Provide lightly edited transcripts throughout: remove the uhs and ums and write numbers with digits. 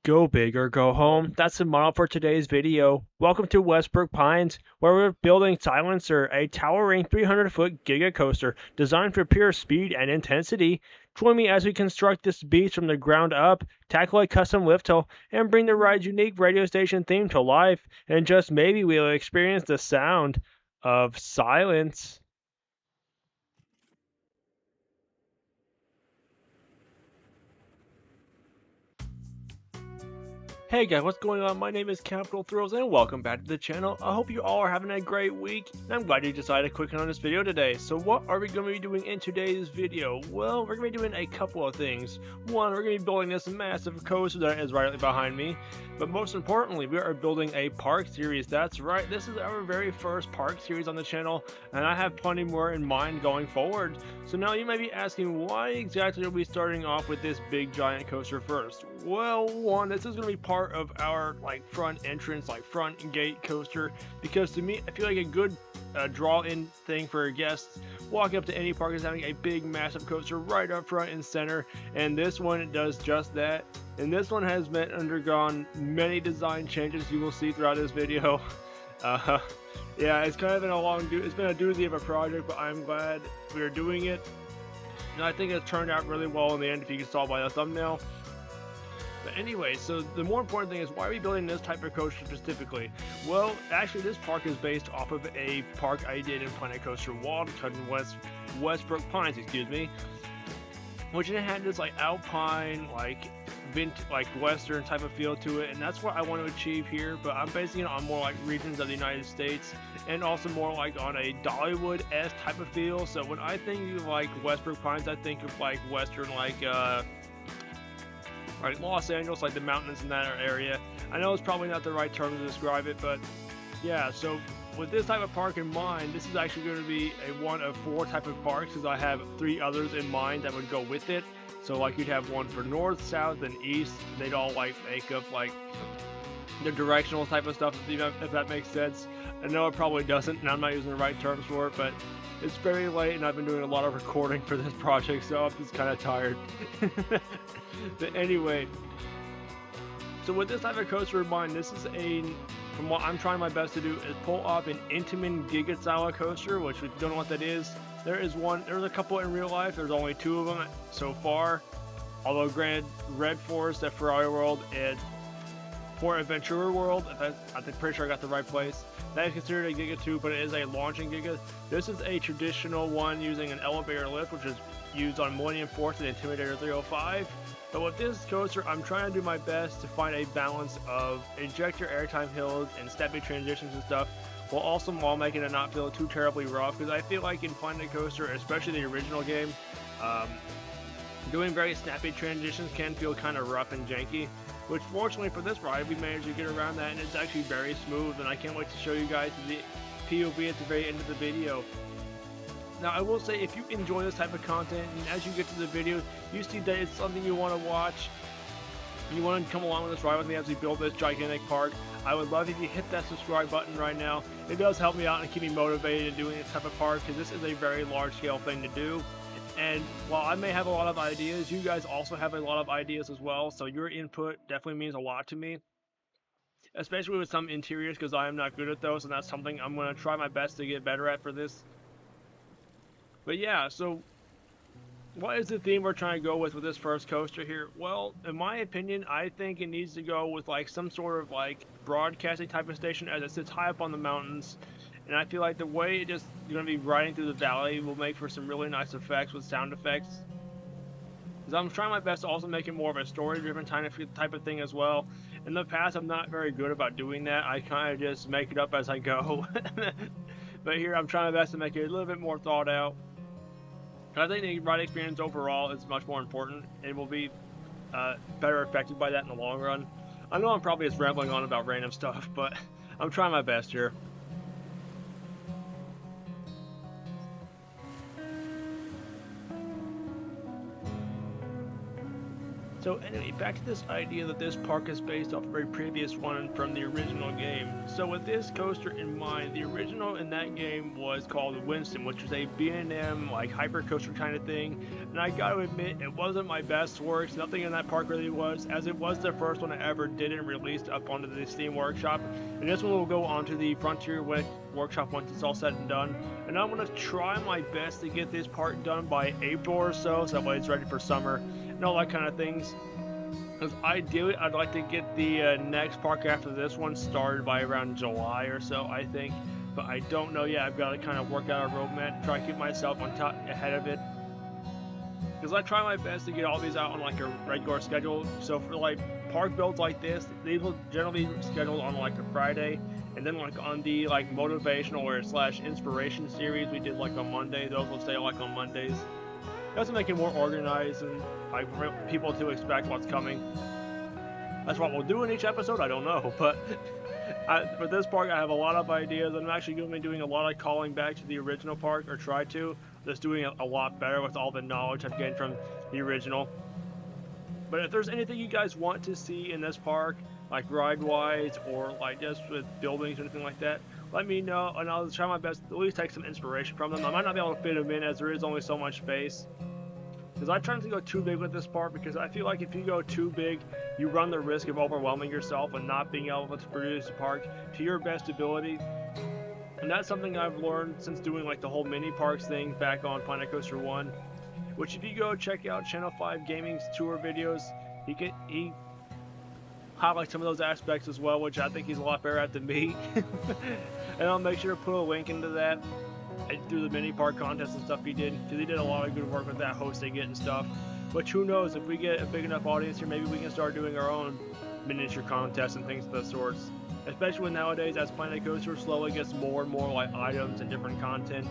Go big or go home. That's the model for today's video. Welcome to West Brooke Pines, where we're building Silencer, a towering 300-foot Giga coaster designed for pure speed and intensity. Join me as we construct this beast from the ground up, tackle a custom lift hill, and bring the ride's unique radio station theme to life. And just maybe we'll experience the sound of silence. Hey guys, what's going on? My name is Capital Thrills and welcome back to the channel. I hope you all are having a great week and I'm glad you decided to click on this video today. So what are we going to be doing in today's video? Well, we're going to be doing a couple of things. One, we're going to be building this massive coaster that is right behind me. But most importantly, we are building a park series. That's right, this is our very first park series on the channel and I have plenty more in mind going forward. So now you may be asking, why exactly are we starting off with this big giant coaster first? Well, one, this is going to be part of our front entrance, front gate coaster, because to me I feel like a good draw-in thing for guests walking up to any park is having a big massive coaster right up front and center, and this one does just that. And this one has undergone many design changes you will see throughout this video. Yeah, it's kind of been it's been a doozy of a project, but I'm glad we're doing it, and I think it's turned out really well in the end, if you can tell by the thumbnail. But anyway, so the more important thing is, why are we building this type of coaster specifically? Well, actually this park is based off of a park I did in Planet Coaster World in West Brooke Pines, which it had this alpine, western type of feel to it, and that's what I want to achieve here. But I'm basing it on more regions of the United States, and also more on a Dollywood-esque type of feel. So when I think of West Brooke Pines, I think of western, Los Angeles, the mountains in that area. I know it's probably not the right term to describe it, but yeah, so with this type of park in mind, this is actually going to be a one of 4 type of parks, because I have 3 others in mind that would go with it. So you'd have one for north, south, and east. They'd all make up the directional type of stuff, if that makes sense. I know it probably doesn't, and I'm not using the right terms for it, but it's very late and I've been doing a lot of recording for this project, so I'm just kind of tired. But anyway, so with this type of coaster in mind, this is from what I'm trying my best to do, is pull off an Intamin Giga style coaster, which if you don't know what that is, there's a couple in real life. There's only 2 of them so far. Although granted, Red Forest at Ferrari World and Port Aventura World, I'm pretty sure I got the right place, that is considered a Giga 2, but it is a launching Giga. This is a traditional one using an elevator lift, which is used on Millennium Force and Intimidator 305. But with this coaster, I'm trying to do my best to find a balance of ejector airtime hills and steppy transitions and stuff, while making it not feel too terribly rough, because I feel like in Planet Coaster, especially the original game, doing very snappy transitions can feel kind of rough and janky, which fortunately for this ride we managed to get around that, and it's actually very smooth, and I can't wait to show you guys the POV at the very end of the video. Now I will say, if you enjoy this type of content and as you get to the video you see that it's something you want to watch, you want to come along with this ride with me as we build this gigantic park, I would love if you hit that subscribe button right now. It does help me out and keep me motivated in doing this type of park, because this is a very large scale thing to do. And while I may have a lot of ideas, you guys also have a lot of ideas as well, so your input definitely means a lot to me, especially with some interiors, because I am not good at those, and that's something I'm going to try my best to get better at for this. But yeah, so what is the theme we're trying to go with this first coaster here? Well, in my opinion, I think it needs to go with some sort of broadcasting type of station, as it sits high up on the mountains. And I feel like the way it just going to be riding through the valley will make for some really nice effects with sound effects. Because I'm trying my best to also make it more of a story-driven type of thing as well. In the past, I'm not very good about doing that. I kind of just make it up as I go. But here, I'm trying my best to make it a little bit more thought out. I think the ride experience overall is much more important, and will be better affected by that in the long run. I know I'm probably just rambling on about random stuff, but I'm trying my best here. So anyway, back to this idea that this park is based off a very previous one from the original game. So with this coaster in mind, the original in that game was called Winston, which was a B&M like hyper coaster kind of thing. And I gotta admit, it wasn't my best works. Nothing in that park really was, as it was the first one I ever did and released up onto the Steam Workshop. And this one will go onto the Frontier Workshop once it's all said and done. And I'm gonna try my best to get this part done by April or so that way it's ready for summer and all that kind of things. Because ideally, I'd like to get the next park after this one started by around July or so, I think. But I don't know yet. I've got to kind of work out a roadmap, try to keep myself on top ahead of it. Because I try my best to get all these out on like a regular schedule. So for like park builds like this, they will generally be scheduled on like a Friday. And then like on the like motivational or slash inspiration series we did like on Monday, those will stay like on Mondays. Just to make it more organized and like for people to expect what's coming. That's what we'll do in each episode, I don't know, but for this park I have a lot of ideas. I'm actually going to be doing a lot of calling back to the original park, or try to, just doing it a lot better with all the knowledge I've gained from the original. But if there's anything you guys want to see in this park, like ride-wise or like just with buildings or anything like that, let me know and I'll try my best to at least take some inspiration from them. I might not be able to fit them in as there is only so much space. Because I try not to go too big with this part, because I feel like if you go too big, you run the risk of overwhelming yourself and not being able to produce a park to your best ability. And that's something I've learned since doing like the whole mini parks thing back on Planet Coaster 1. Which if you go check out Channel 5 Gaming's tour videos, he highlights some of those aspects as well, which I think he's a lot better at than me. And I'll make sure to put a link into that through the mini park contest and stuff he did, because he did a lot of good work with that, hosting it and stuff. But who knows, if we get a big enough audience here, maybe we can start doing our own miniature contests and things of the sorts. Especially nowadays, as Planet Coaster slowly gets more and more like items and different content.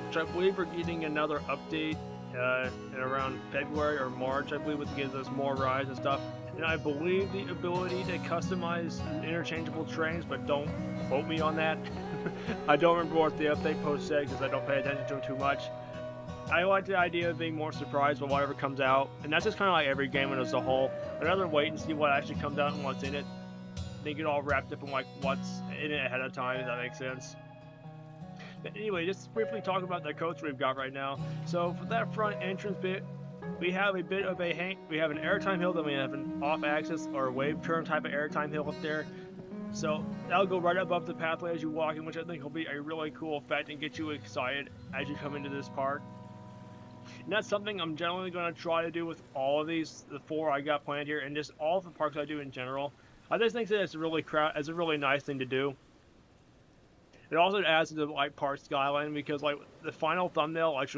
Which I believe we're getting another update in around February or March, I believe, which gives us more rides and stuff. And I believe the ability to customize interchangeable trains, but don't quote me on that. I don't remember what the update post said because I don't pay attention to it too much. I like the idea of being more surprised by whatever comes out, and that's just kind of like every game as a whole. I'd rather wait and see what actually comes out and what's in it. They get all wrapped up in like what's in it ahead of time, if that makes sense. But anyway, just briefly talk about the coaster we've got right now. So for that front entrance bit, we have a bit of we have an airtime hill, then we have an off-axis or wave turn type of airtime hill up there. So that'll go right above the pathway as you walk in, which I think will be a really cool effect and get you excited as you come into this park. And that's something I'm generally going to try to do with all of these, the 4 I got planned here, and just all of the parks I do in general. I just think that it's a really nice thing to do. It also adds to the like park skyline, because like the final thumbnail, like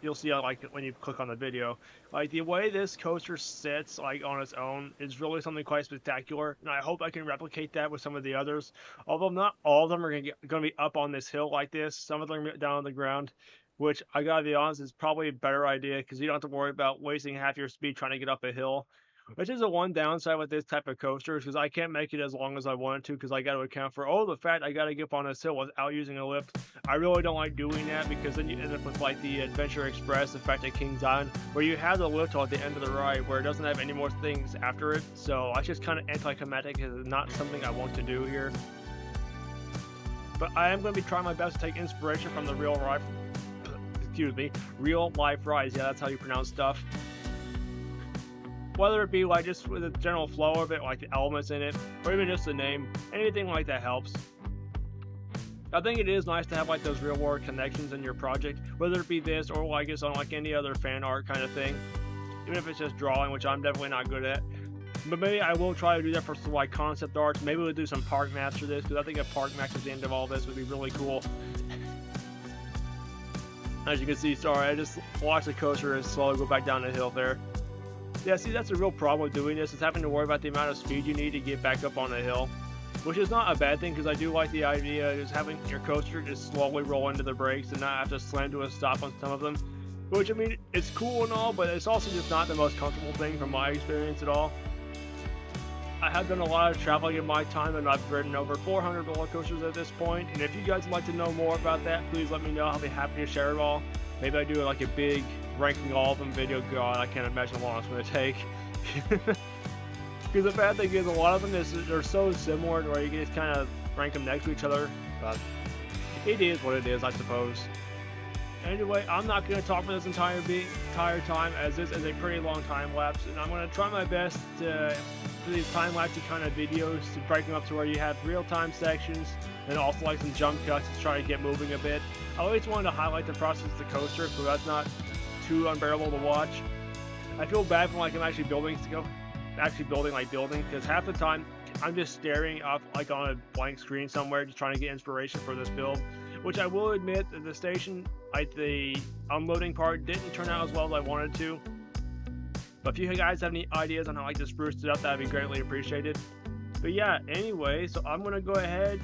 you'll see like when you click on the video, like the way this coaster sits like on its own is really something quite spectacular, and I hope I can replicate that with some of the others. Although not all of them are going to be up on this hill like this. Some of them are down on the ground, which I gotta be honest is probably a better idea, because you don't have to worry about wasting half your speed trying to get up a hill. Which is the one downside with this type of coaster, because I can't make it as long as I wanted to, because I got to account for, the fact I got to get up on this hill without using a lift. I really don't like doing that, because then you end up with like the Adventure Express, the fact at Kings Island, where you have the lift at the end of the ride, where it doesn't have any more things after it. So it's just kind of anticlimactic, and it's not something I want to do here. But I am going to be trying my best to take inspiration from the real life rides. Yeah, that's how you pronounce stuff. Whether it be like just with the general flow of it, like the elements in it, or even just the name, anything like that helps. I think it is nice to have like those real world connections in your project, whether it be this or like it's on like any other fan art kind of thing. Even if it's just drawing, which I'm definitely not good at. But maybe I will try to do that for some like concept arts. Maybe we'll do some park maps for this, because I think a park map at the end of all this would be really cool. As you can see, sorry, I just watched the coaster and slowly go back down the hill there. Yeah, see, that's the real problem with doing this, is having to worry about the amount of speed you need to get back up on the hill. Which is not a bad thing, because I do like the idea of just having your coaster just slowly roll into the brakes and not have to slam to a stop on some of them. Which, I mean, it's cool and all, but it's also just not the most comfortable thing from my experience at all. I have done a lot of traveling in my time, and I've ridden over 400 roller coasters at this point, and if you guys would like to know more about that, please let me know. I'll be happy to share it all. Maybe I do like a big ranking all of them video. God, I can't imagine how long it's going to take. Because the bad thing is, a lot of them is they're so similar to where you can just kind of rank them next to each other. But it is what it is, I suppose. Anyway, I'm not going to talk for this entire time, as this is a pretty long time lapse, and I'm going to try my best to, for these time lapse kind of videos to break them up to where you have real time sections and also like some jump cuts to try to get moving a bit. I always wanted to highlight the process of the coaster, so that's not too unbearable to watch. I feel bad when like I'm actually building building, because half the time I'm just staring off like on a blank screen somewhere, just trying to get inspiration for this build. Which I will admit that the station, like the unloading part, didn't turn out as well as I wanted to. But if you guys have any ideas on how I can spruce it up, that'd be greatly appreciated. But yeah, anyway, so I'm gonna go ahead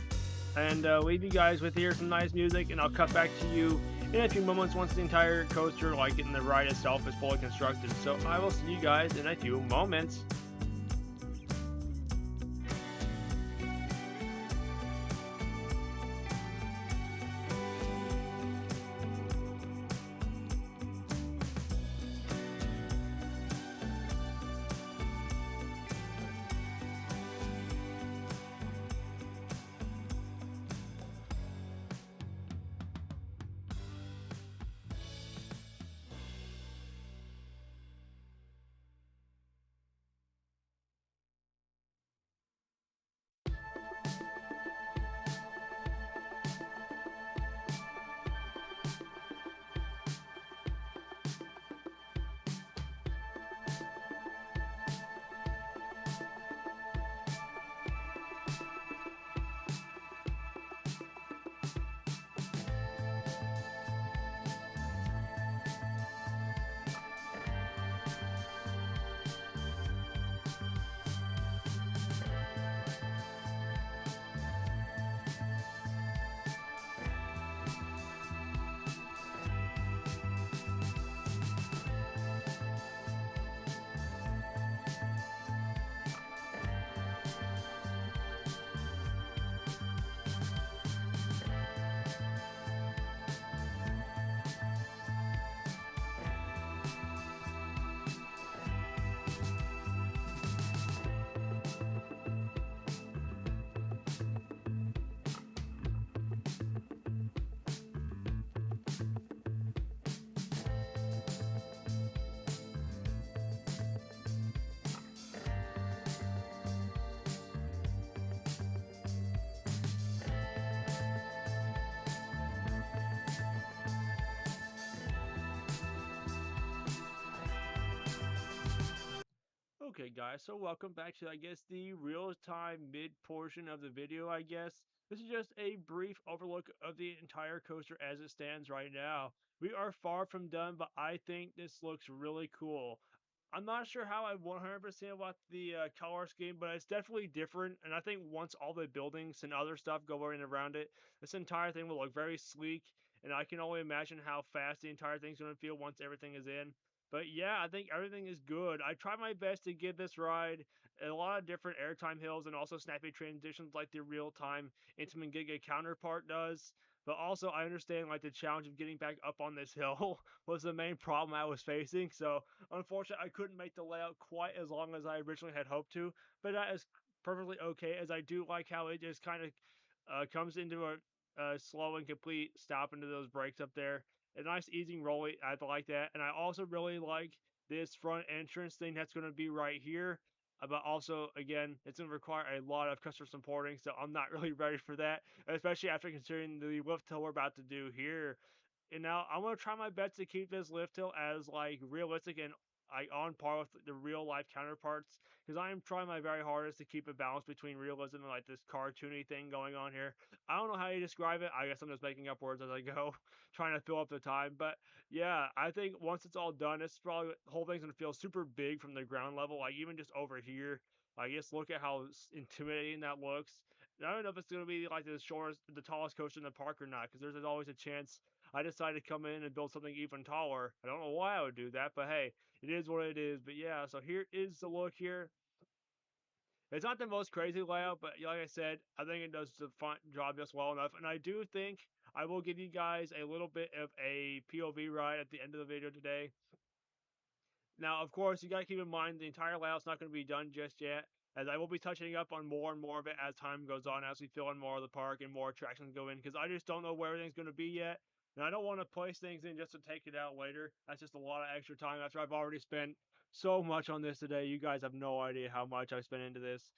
and leave you guys with here some nice music, and I'll cut back to you in a few moments once the entire coaster, like in the ride itself, is fully constructed. So I will see you guys in a few moments. Okay, guys, so welcome back to, I guess, the real-time mid portion of the video, I guess. This is just a brief overlook of the entire coaster as it stands right now. We are far from done, but I think this looks really cool. I'm not sure how I 100% about the color scheme, but it's definitely different, and I think once all the buildings and other stuff go in around it, this entire thing will look very sleek, and I can only imagine how fast the entire thing's going to feel once everything is in. But yeah, I think everything is good. I tried my best to give this ride a lot of different airtime hills and also snappy transitions like the real-time Intamin Giga counterpart does. But also, I understand like the challenge of getting back up on this hill was the main problem I was facing. So unfortunately, I couldn't make the layout quite as long as I originally had hoped to. But that is perfectly okay, as I do like how it just kind of comes into a slow and complete stop into those brakes up there. A nice easy roll. I like that, and I also really like this front entrance thing that's going to be right here. But also, again, it's going to require a lot of customer supporting, so I'm not really ready for that, especially after considering the lift hill we're about to do here. And now I'm gonna try my best to keep this lift hill as like realistic and like on par with the real life counterparts, because I am trying my very hardest to keep a balance between realism and like this cartoony thing going on here. I don't know how you describe it. I guess I'm just making up words as I go, trying to fill up the time. But yeah, I think once it's all done, it's probably the whole thing's gonna feel super big from the ground level. Like even just over here, like just look at how intimidating that looks. And I don't know if it's gonna be like the tallest coaster in the park or not, because there's always a chance I decided to come in and build something even taller. I don't know why I would do that, but hey, it is what it is. But yeah, so here is the look here. It's not the most crazy layout, but like I said, I think it does the font job just well enough. And I do think I will give you guys a little bit of a POV ride at the end of the video today. Now, of course, you gotta keep in mind the entire layout's not gonna be done just yet, as I will be touching up on more and more of it as time goes on, as we fill in more of the park and more attractions go in, because I just don't know where everything's gonna be yet. And I don't want to place things in just to take it out later. That's just a lot of extra time after I've already spent so much on this today. You guys have no idea how much I spent into this.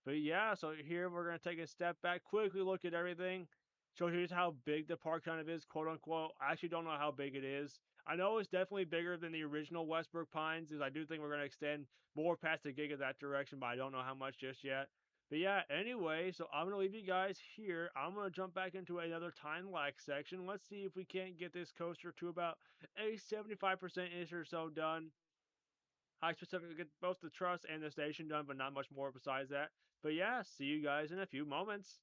But yeah, so here we're gonna take a step back, quickly look at everything. So here's how big the park kind of is, quote unquote. I actually don't know how big it is. I know it's definitely bigger than the original West Brooke Pines, because I do think we're going to extend more past the Giga that direction, but I don't know how much just yet. But yeah, anyway, so I'm going to leave you guys here. I'm going to jump back into another time lapse section. Let's see if we can't get this coaster to about a 75%-ish or so done. I specifically get both the truss and the station done, but not much more besides that. But yeah, see you guys in a few moments.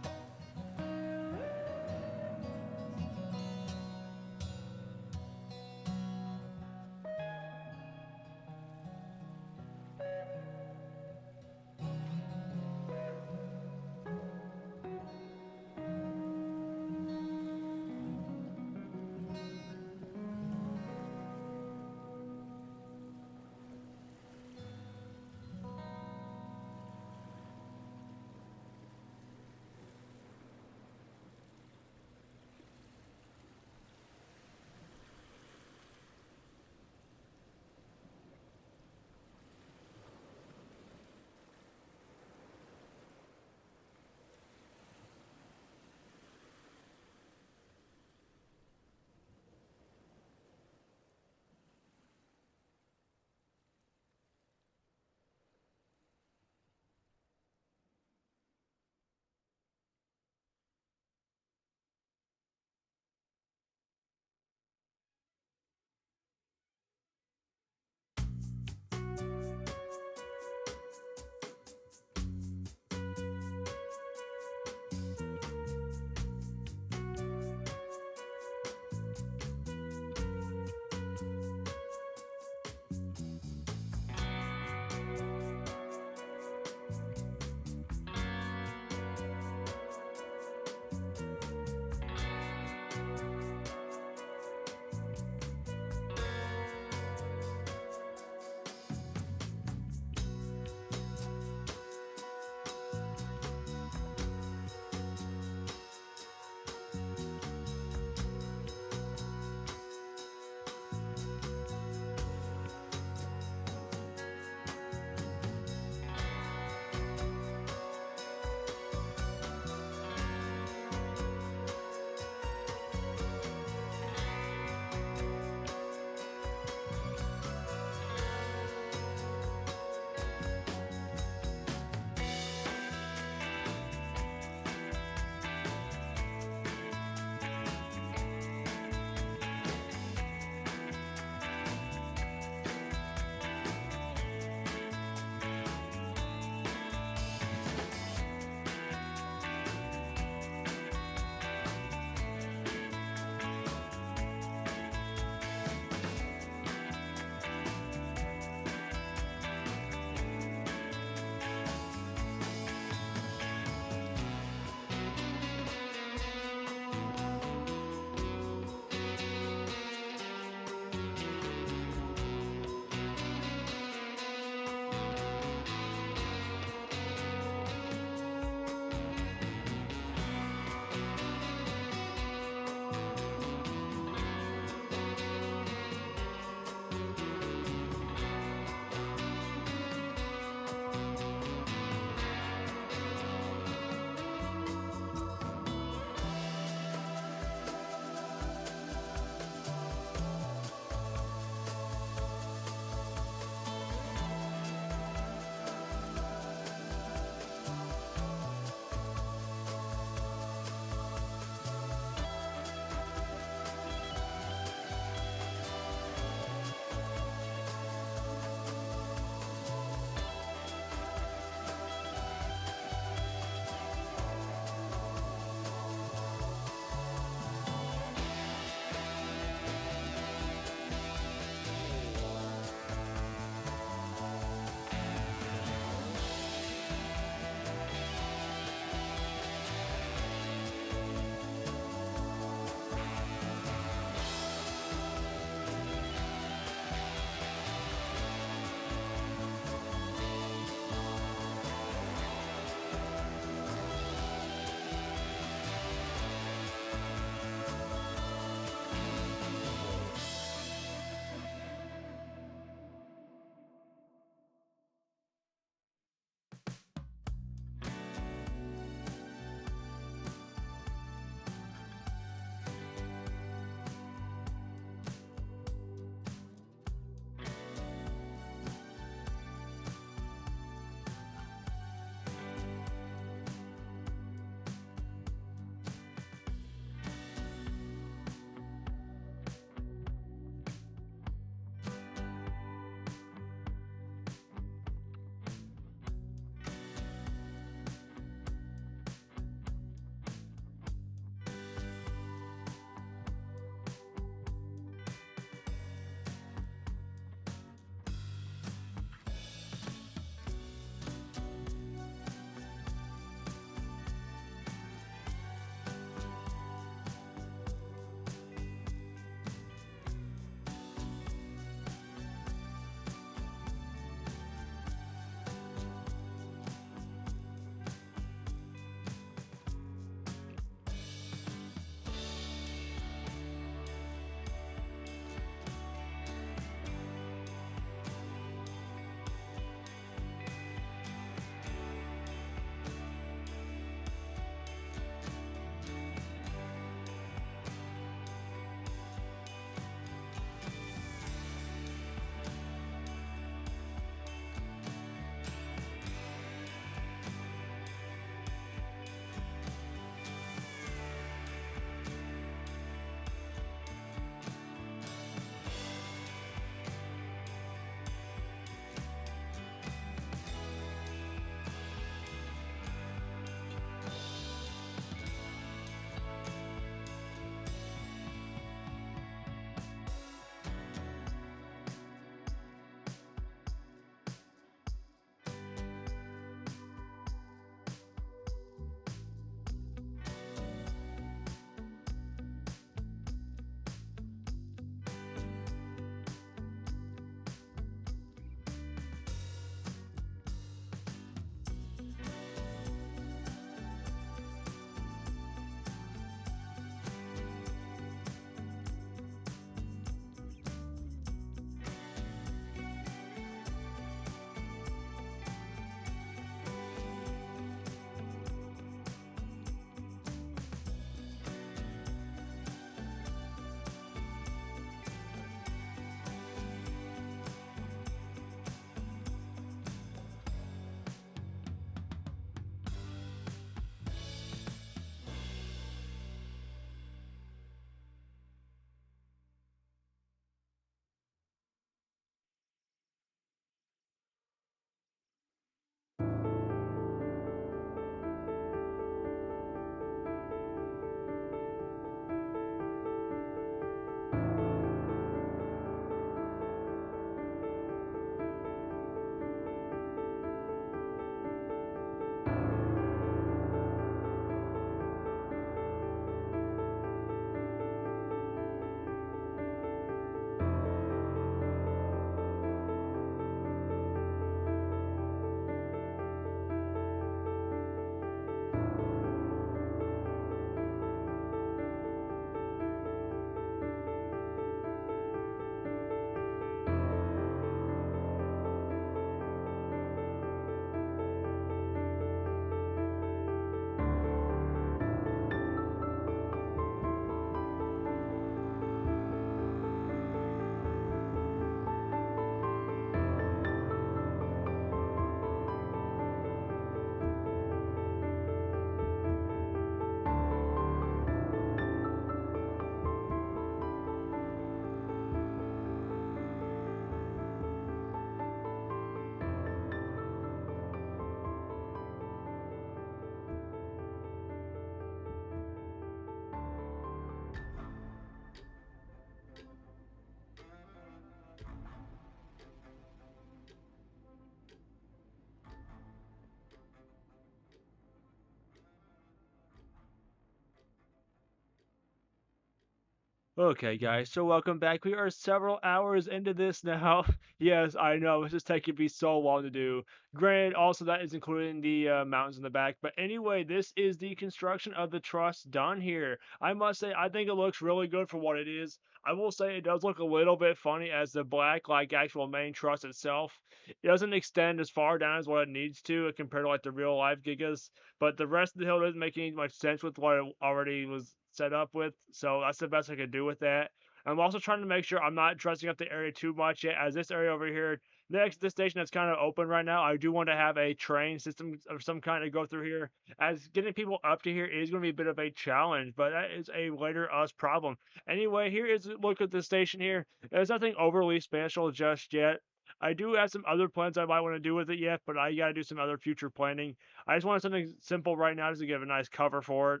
Okay, guys, so welcome back. We are several hours into this now. Yes, I know, it's just taking me so long to do. Granted, also that is including the mountains in the back. But anyway, this is the construction of the truss done here. I must say, I think it looks really good for what it is. I will say it does look a little bit funny as the black, like, actual main truss itself. It doesn't extend as far down as what it needs to compared to, like, the real life Gigas. But the rest of the hill doesn't make any much sense with what it already was set up with. So that's the best I could do with that. I'm also trying to make sure I'm not dressing up the area too much yet, as this area over here, next to the station that's kind of open right now, I do want to have a train system of some kind to go through here, as getting people up to here is going to be a bit of a challenge, but that is a later us problem. Anyway, here is a look at the station here. There's nothing overly special just yet. I do have some other plans I might want to do with it yet, but I got to do some other future planning. I just want something simple right now just to give a nice cover for it.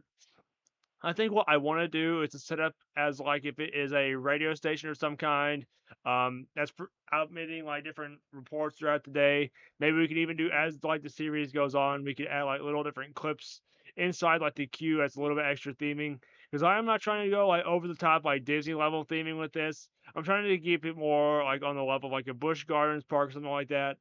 I think what I want to do is to set up as like if it is a radio station of some kind, that's outmitting like different reports throughout the day. Maybe we can even do as like the series goes on, we could add like little different clips inside like the queue as a little bit extra theming. Because I am not trying to go like over the top like Disney level theming with this. I'm trying to keep it more like on the level of like a Busch Gardens park, something like that.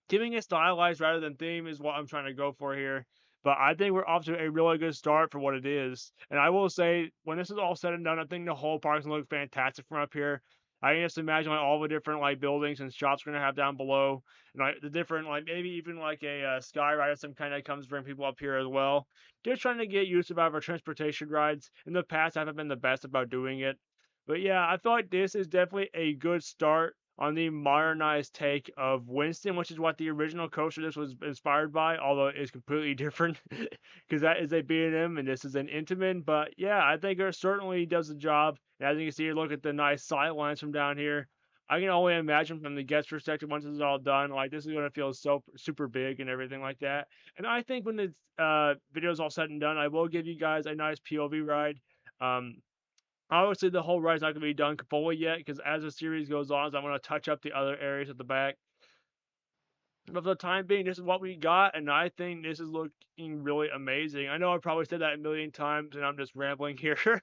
Keeping it stylized rather than theme is what I'm trying to go for here. But I think we're off to a really good start for what it is. And I will say, when this is all said and done, I think the whole park's gonna look fantastic from up here. I can just imagine like all the different like buildings and shops we're gonna have down below, and like the different like maybe even like a sky ride of some kind that comes bring people up here as well. Just trying to get used to our transportation rides. In the past, I haven't been the best about doing it, but yeah, I feel like this is definitely a good start on the modernized take of Winston, which is what the original coaster this was inspired by, although it's completely different because that is a B&M and this is an Intamin. But yeah, I think it certainly does the job. And as you can see, look at the nice sight lines from down here. I can only imagine from the guest perspective once this is all done, like this is going to feel so super big and everything like that. And I think when the video is all said and done, I will give you guys a nice POV ride. Um, Obviously, the whole ride's not going to be done fully yet because as the series goes on, I'm going to touch up the other areas at the back. But for the time being, this is what we got, and I think this is looking really amazing. I know I probably said that a million times, and I'm just rambling here.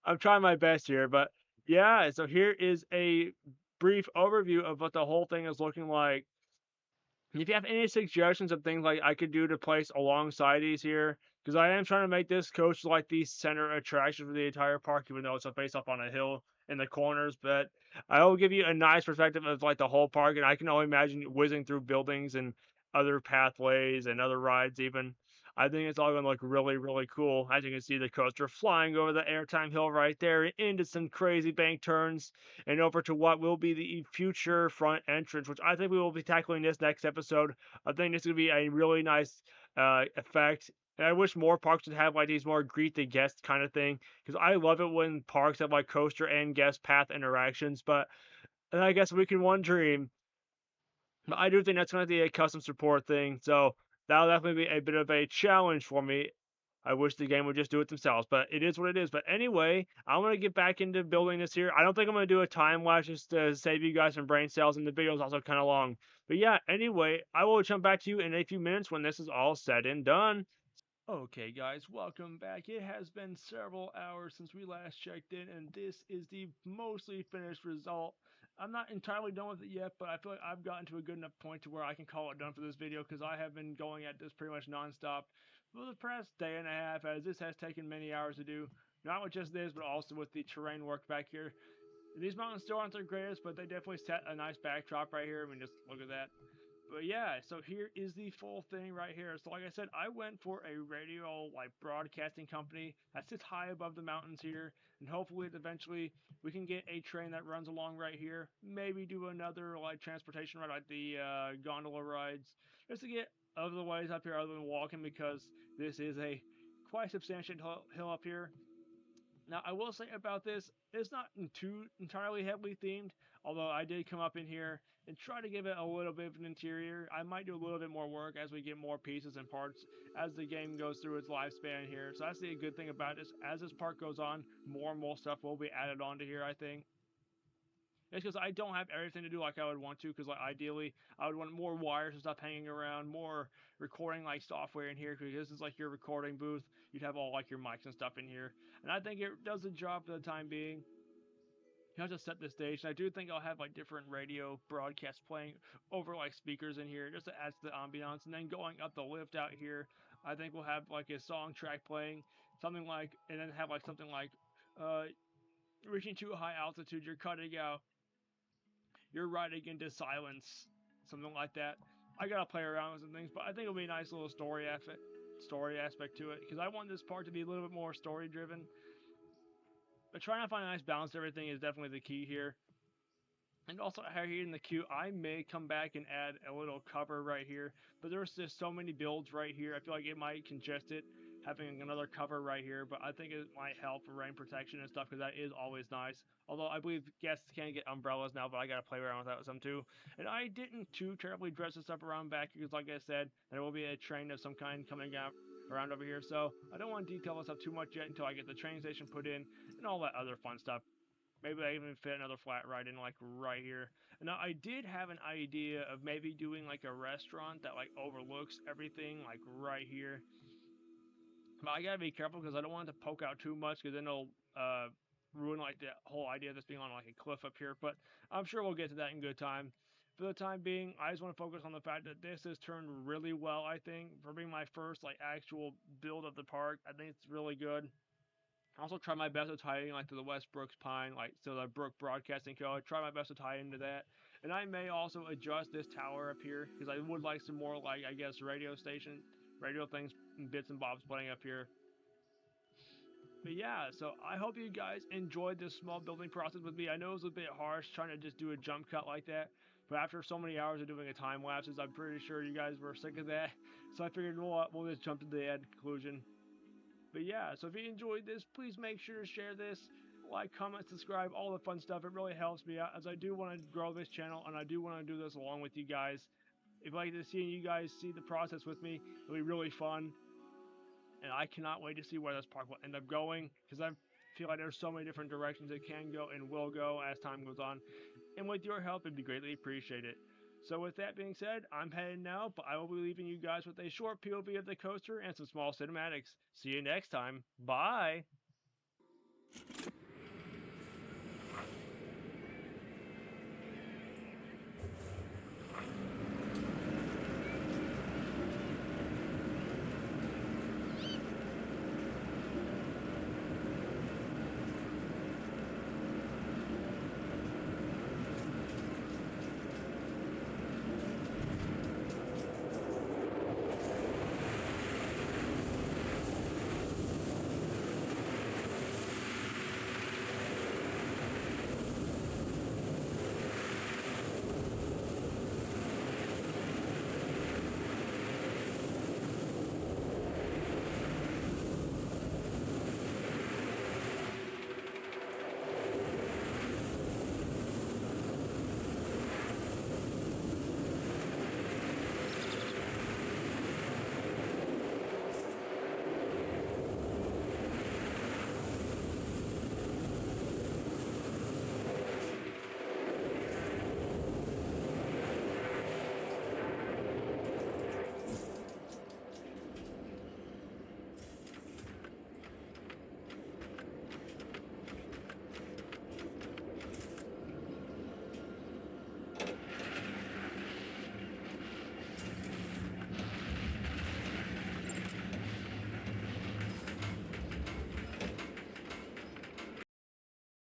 I'm trying my best here, but yeah. So here is a brief overview of what the whole thing is looking like. If you have any suggestions of things like I could do to place alongside these here, because I am trying to make this coach like the center attraction for the entire park, even though it's based up on a hill in the corners. But I will give you a nice perspective of like the whole park, and I can only imagine whizzing through buildings and other pathways and other rides even. I think it's all going to look really, really cool. As you can see, the coaster flying over the airtime hill right there into some crazy bank turns and over to what will be the future front entrance, which I think we will be tackling this next episode. I think this is going to be a really nice effect. And I wish more parks would have like these more greet the guest kind of thing because I love it when parks have like coaster and guest path interactions. But and I guess we can one dream. But I do think that's going to be a custom support thing. So that'll definitely be a bit of a challenge for me. I wish the game would just do it themselves, but it is what it is. But anyway, I want to get back into building this here. I don't think I'm going to do a time lapse just to save you guys some brain cells, and the video is also kind of long. But yeah, anyway, I will jump back to you in a few minutes when this is all said and done. Okay, guys, welcome back. It has been several hours since we last checked in, and this is the mostly finished result. I'm not entirely done with it yet, but I feel like I've gotten to a good enough point to where I can call it done for this video because I have been going at this pretty much nonstop for the past day and a half, as this has taken many hours to do. Not with just this, but also with the terrain work back here. These mountains still aren't their greatest, but they definitely set a nice backdrop right here. I mean, just look at that. But yeah, so here is the full thing right here. So like I said, I went for a radio like broadcasting company that sits high above the mountains here, and hopefully eventually we can get a train that runs along right here. Maybe do another like transportation ride like the gondola rides, just to get other ways up here other than walking because this is a quite substantial hill up here. Now, I will say about this, it's not too entirely heavily themed, although I did come up in here and try to give it a little bit of an interior. I might do a little bit more work as we get more pieces and parts as the game goes through its lifespan here. So that's the good thing about this. As this part goes on, more and more stuff will be added onto here, I think. It's because I don't have everything to do like I would want to. Because like ideally, I would want more wires and stuff hanging around, more recording like software in here. Because this is like your recording booth. You'd have all like your mics and stuff in here, and I think it does the job for the time being. You have to set the stage. And I do think I'll have like different radio broadcasts playing over like speakers in here just to add to the ambiance. And then going up the lift out here, I think we'll have like a song track playing, something like, and then have like something like, uh, reaching too high altitude, you're cutting out, you're riding into silence, something like that. I gotta play around with some things, but I think it'll be a nice little story aspect to it because I want this part to be a little bit more story driven. But trying to find a nice balance to everything is definitely the key here. And also here in the queue, I may come back and add a little cover right here, but there's just so many builds right here. I feel like it might congest it, having another cover right here, but I think it might help for rain protection and stuff because that is always nice. Although I believe guests can get umbrellas now, but I gotta play around with that some too. And I didn't too terribly dress this up around back because, like I said, there will be a train of some kind coming out around over here, so I don't want to detail this up too much yet until I get the train station put in and all that other fun stuff. Maybe I even fit another flat ride in like right here. And now I did have an idea of maybe doing like a restaurant that like overlooks everything like right here. But I gotta be careful because I don't want it to poke out too much because then it'll ruin like the whole idea of this being on like a cliff up here. But I'm sure we'll get to that in good time. For the time being, I just want to focus on the fact that this has turned really well. I think for being my first like actual build of the park, I think it's really good. I also try my best to tie in like to the West Brooke Pine, like to the Brooke Broadcasting Co. I try my best to tie into that, and I may also adjust this tower up here because I would like some more like I guess radio things, and bits and bobs playing up here. But yeah, so I hope you guys enjoyed this small building process with me. I know it was a bit harsh trying to just do a jump cut like that, but after so many hours of doing a time lapses, I'm pretty sure you guys were sick of that. So I figured we'll just jump to the end conclusion. But yeah, so if you enjoyed this, please make sure to share this, like, comment, subscribe, all the fun stuff. It really helps me out as I do want to grow this channel and I do want to do this along with you guys. If you like to see you guys see the process with me, it'll be really fun. And I cannot wait to see where this park will end up going because I feel like there's so many different directions it can go and will go as time goes on. And with your help, it'd be greatly appreciated. So with that being said, I'm headed now, but I will be leaving you guys with a short POV of the coaster and some small cinematics. See you next time. Bye!